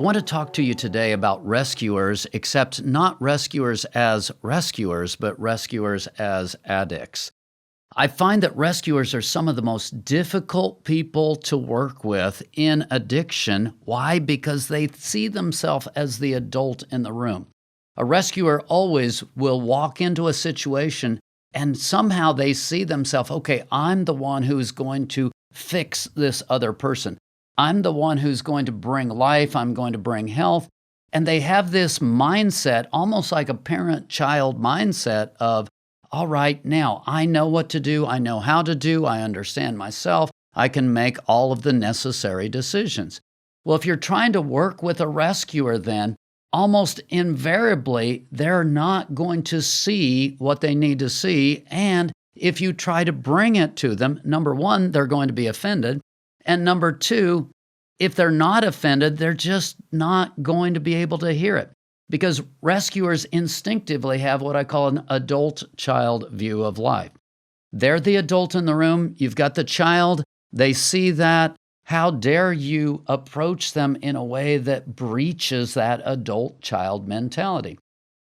want to talk to you today about rescuers, except not rescuers as rescuers, but rescuers as addicts. I find that rescuers are some of the most difficult people to work with in addiction. Why? Because they see themselves as the adult in the room. A rescuer always will walk into a situation and somehow they see themselves, okay, I'm the one who's going to fix this other person. I'm the one who's going to bring life. I'm going to bring health. And they have this mindset, almost like a parent-child mindset of, all right, now I know what to do. I know how to do. I understand myself. I can make all of the necessary decisions. Well, if you're trying to work with a rescuer, then almost invariably, they're not going to see what they need to see. And if you try to bring it to them, number one, they're going to be offended. And number two, if they're not offended, they're just not going to be able to hear it. Because rescuers instinctively have what I call an adult-child view of life. They're the adult in the room. You've got the child. They see that. How dare you approach them in a way that breaches that adult-child mentality?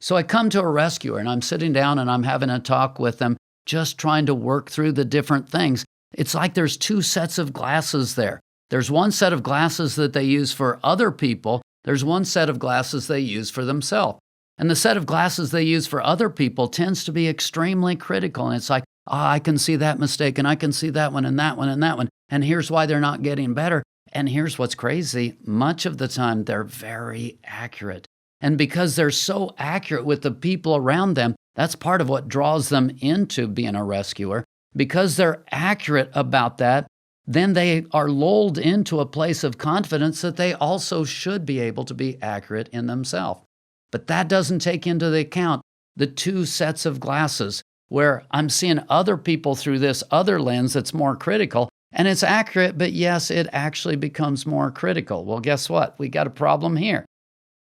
So I come to a rescuer, and I'm sitting down, and I'm having a talk with them, just trying to work through the different things. It's like there's two sets of glasses there. There's one set of glasses that they use for other people. There's one set of glasses they use for themselves. And the set of glasses they use for other people tends to be extremely critical. And it's like, I can see that mistake, and I can see that one, and that one, and that one. And here's why they're not getting better. And here's what's crazy. Much of the time, they're very accurate. And because they're so accurate with the people around them, that's part of what draws them into being a rescuer. Because they're accurate about that, then they are lulled into a place of confidence that they also should be able to be accurate in themselves. But that doesn't take into account the two sets of glasses where I'm seeing other people through this other lens that's more critical, and it's accurate, but yes, it actually becomes more critical. Well, guess what? We got a problem here.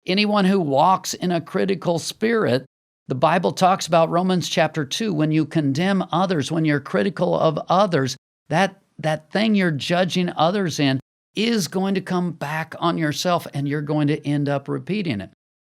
Anyone who walks in a critical spirit, the Bible talks about Romans chapter 2, when you condemn others, when you're critical of others, that thing you're judging others in is going to come back on yourself, and you're going to end up repeating it.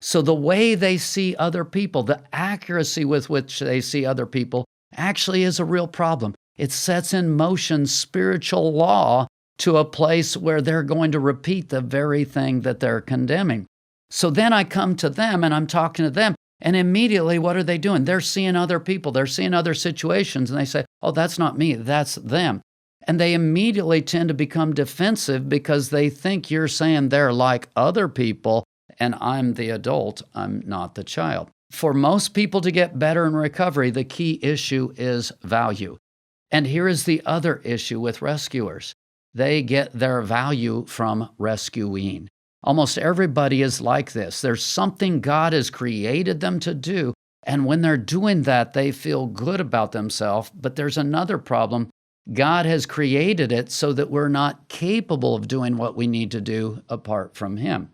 So the way they see other people, the accuracy with which they see other people, actually is a real problem. It sets in motion spiritual law to a place where they're going to repeat the very thing that they're condemning. So then I come to them, and I'm talking to them, and immediately, what are they doing? They're seeing other people. They're seeing other situations, and they say, oh, that's not me, that's them. And they immediately tend to become defensive because they think you're saying they're like other people, and I'm the adult, I'm not the child. For most people to get better in recovery, the key issue is value. And here is the other issue with rescuers. They get their value from rescuing. Almost everybody is like this. There's something God has created them to do, and when they're doing that, they feel good about themselves. But there's another problem. God has created it so that we're not capable of doing what we need to do apart from Him.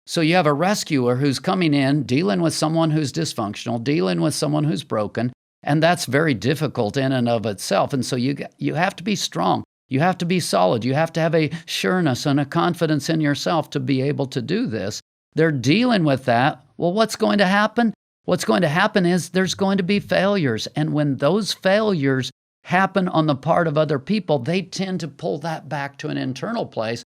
So you have a rescuer who's coming in, dealing with someone who's dysfunctional, dealing with someone who's broken, and that's very difficult in and of itself. And so you have to be strong. You have to be solid. You have to have a sureness and a confidence in yourself to be able to do this. They're dealing with that. Well, what's going to happen? What's going to happen is there's going to be failures. And when those failures happen on the part of other people, they tend to pull that back to an internal place.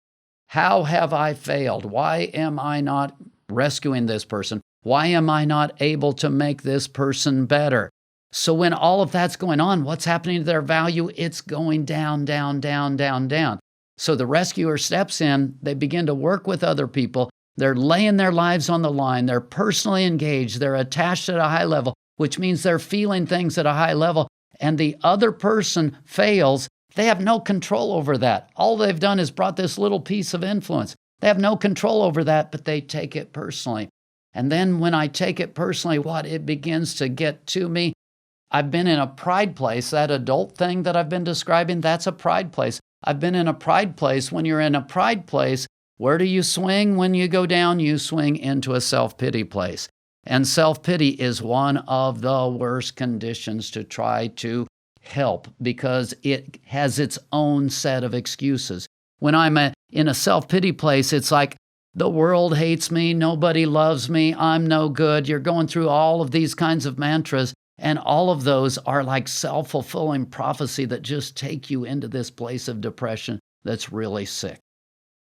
How have I failed? Why am I not rescuing this person? Why am I not able to make this person better? So when all of that's going on, what's happening to their value? It's going down, down, down, down, down. So the rescuer steps in, they begin to work with other people, they're laying their lives on the line, they're personally engaged, they're attached at a high level, which means they're feeling things at a high level, and the other person fails. They have no control over that. All they've done is brought this little piece of influence. They have no control over that, but they take it personally. And then when I take it personally, it begins to get to me. I've been in a pride place. That adult thing that I've been describing, that's a pride place. I've been in a pride place. When you're in a pride place, where do you swing when you go down? You swing into a self-pity place. And self-pity is one of the worst conditions to try to help because it has its own set of excuses. When I'm in a self-pity place, it's like the world hates me, nobody loves me, I'm no good. You're going through all of these kinds of mantras, and all of those are like self-fulfilling prophecy that just take you into this place of depression that's really sick.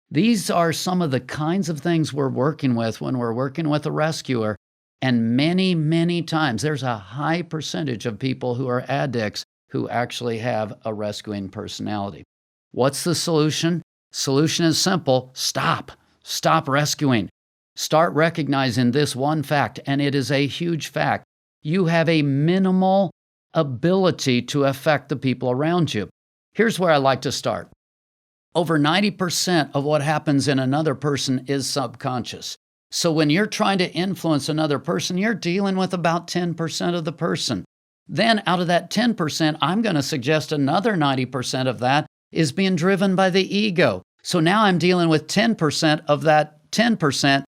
These are some of the kinds of things we're working with when we're working with a rescuer. And many, many times, there's a high percentage of people who are addicts who actually have a rescuing personality. What's the solution? Solution is simple. Stop. Stop rescuing. Start recognizing this one fact, and it is a huge fact. You have a minimal ability to affect the people around you. Here's where I like to start. Over 90% of what happens in another person is subconscious. So when you're trying to influence another person, you're dealing with about 10% of the person. Then out of that 10%, I'm going to suggest another 90% of that is being driven by the ego. So now I'm dealing with 10% of that 10%.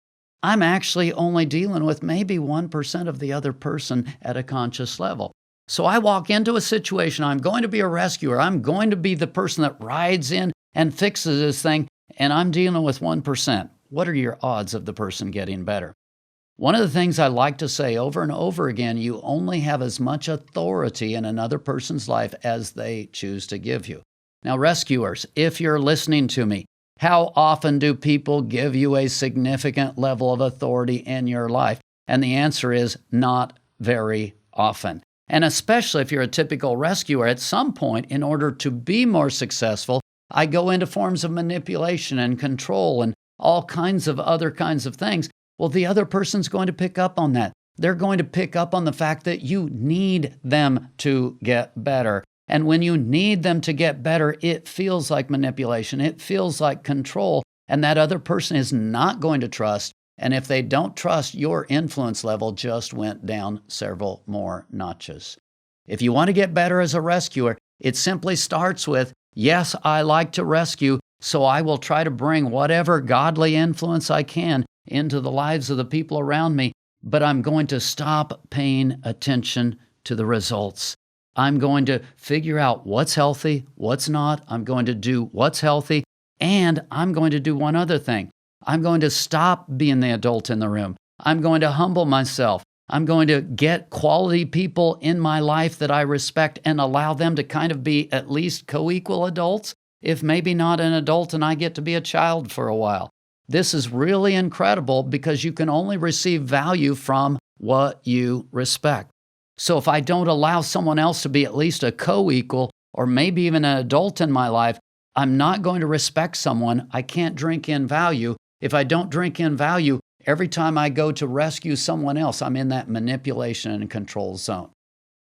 I'm actually only dealing with maybe 1% of the other person at a conscious level. So I walk into a situation, I'm going to be a rescuer. I'm going to be the person that rides in and fixes this thing, and I'm dealing with 1%. What are your odds of the person getting better? One of the things I like to say over and over again, you only have as much authority in another person's life as they choose to give you. Now, rescuers, if you're listening to me, how often do people give you a significant level of authority in your life? And the answer is not very often. And especially if you're a typical rescuer, at some point, in order to be more successful, I go into forms of manipulation and control and all kinds of other kinds of things. Well, the other person's going to pick up on that. They're going to pick up on the fact that you need them to get better. And when you need them to get better, it feels like manipulation. It feels like control. And that other person is not going to trust. And if they don't trust, your influence level just went down several more notches. If you want to get better as a rescuer, it simply starts with, yes, I like to rescue, so I will try to bring whatever godly influence I can into the lives of the people around me, but I'm going to stop paying attention to the results. I'm going to figure out what's healthy, what's not. I'm going to do what's healthy, and I'm going to do one other thing. I'm going to stop being the adult in the room. I'm going to humble myself. I'm going to get quality people in my life that I respect and allow them to kind of be at least co-equal adults, if maybe not an adult and I get to be a child for a while. This is really incredible because you can only receive value from what you respect. So if I don't allow someone else to be at least a co-equal or maybe even an adult in my life, I'm not going to respect someone. I can't drink in value. If I don't drink in value, every time I go to rescue someone else, I'm in that manipulation and control zone.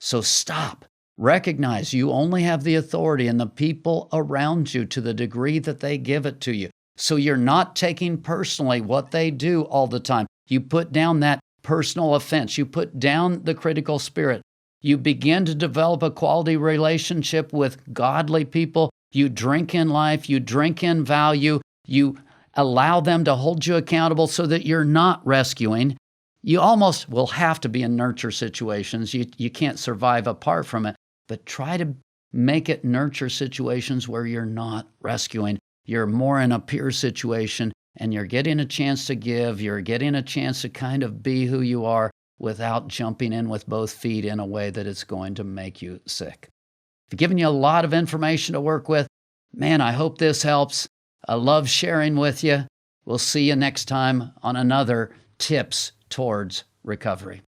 So stop. Recognize you only have the authority and the people around you to the degree that they give it to you. So you're not taking personally what they do all the time. You put down that personal offense. You put down the critical spirit. You begin to develop a quality relationship with godly people. You drink in life. You drink in value. You allow them to hold you accountable so that you're not rescuing. You almost will have to be in nurture situations. You can't survive apart from it, but try to make it nurture situations where you're not rescuing. You're more in a peer situation and you're getting a chance to give. You're getting a chance to kind of be who you are without jumping in with both feet in a way that it's going to make you sick. I've given you a lot of information to work with. Man, I hope this helps. I love sharing with you. We'll see you next time on another Tips Towards Recovery.